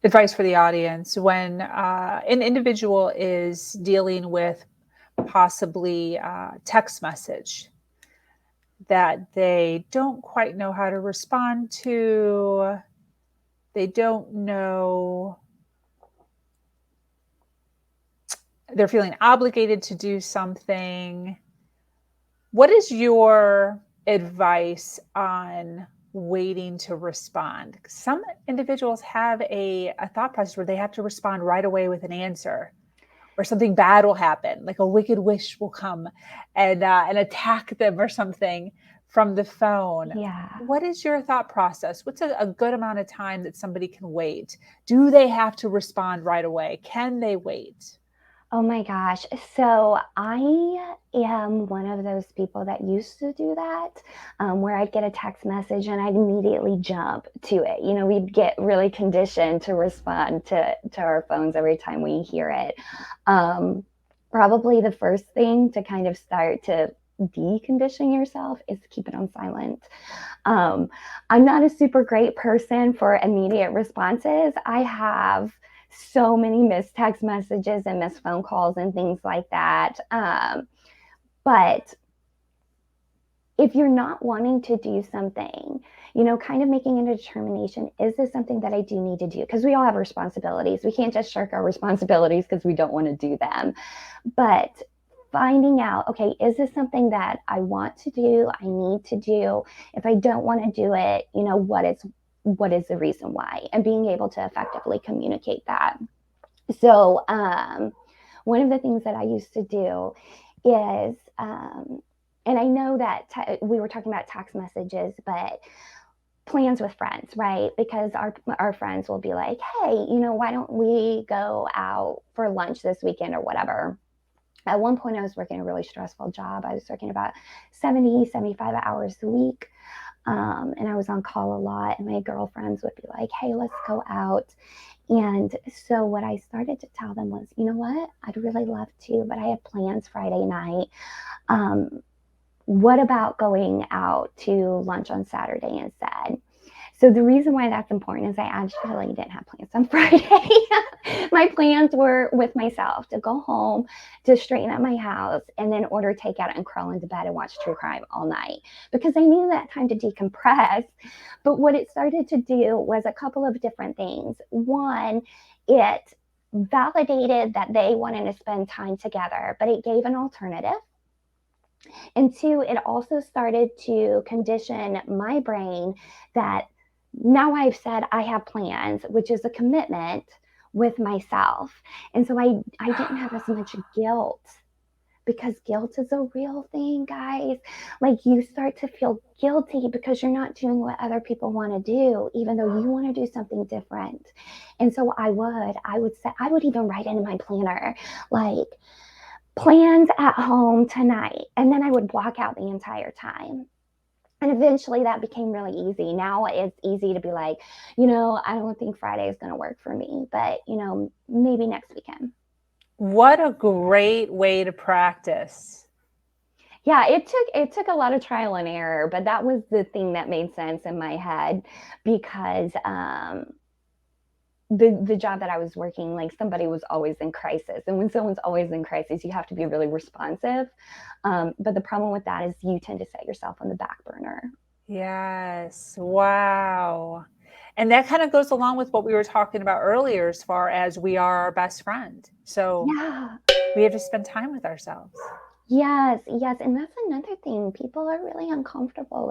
advice for the audience when an individual is dealing with possibly text message that they don't quite know how to respond to. They don't know, they're feeling obligated to do something. What is your advice on waiting to respond? Some individuals have a thought process where they have to respond right away with an answer, or something bad will happen, like a wicked wish will come and attack them or something from the phone. Yeah. What is your thought process? What's a good amount of time that somebody can wait? Do they have to respond right away? Can they wait? Oh my gosh. So I am one of those people that used to do that, where I'd get a text message and I'd immediately jump to it. You know, we'd get really conditioned to respond to our phones every time we hear it. Probably the first thing to kind of start to decondition yourself is to keep it on silent. I'm not a super great person for immediate responses. I have so many missed text messages and missed phone calls and things like that. But if you're not wanting to do something, you know, kind of making a determination, is this something that I do need to do? Because we all have responsibilities. We can't just shirk our responsibilities because we don't want to do them. But finding out, okay, is this something that I want to do? I need to do? If I don't want to do it, you know, what is the reason why? And being able to effectively communicate that. So one of the things that I used to do is, and I know that we were talking about text messages, but plans with friends, right? Because our friends will be like, hey, you know, why don't we go out for lunch this weekend or whatever. At one point, I was working a really stressful job. I was working about 70, 75 hours a week. And I was on call a lot, and my girlfriends would be like, hey, let's go out. And so what I started to tell them was, you know what, I'd really love to, but I have plans Friday night. What about going out to lunch on Saturday instead? So the reason why that's important is I actually didn't have plans on Friday. My plans were with myself to go home, to straighten up my house, and then order takeout and crawl into bed and watch true crime all night because I needed that time to decompress. But what it started to do was a couple of different things. One, it validated that they wanted to spend time together, but it gave an alternative. And two, it also started to condition my brain that now I've said I have plans, which is a commitment with myself. And so I didn't have as much guilt because guilt is a real thing, guys. Like you start to feel guilty because you're not doing what other people want to do, even though you want to do something different. And so I would say, I would even write into my planner, like, plans at home tonight. And then I would block out the entire time. And eventually that became really easy. Now it's easy to be like, you know, I don't think Friday is going to work for me, but, you know, maybe next weekend. What a great way to practice. Yeah, it took a lot of trial and error, but that was the thing that made sense in my head because the job that I was working, like somebody was always in crisis. And when someone's always in crisis, you have to be really responsive. But the problem with that is you tend to set yourself on the back burner. Yes. Wow. And that kind of goes along with what we were talking about earlier, as far as we are our best friend. So Yeah. we have to spend time with ourselves. Yes, yes. And that's another thing. People are really uncomfortable with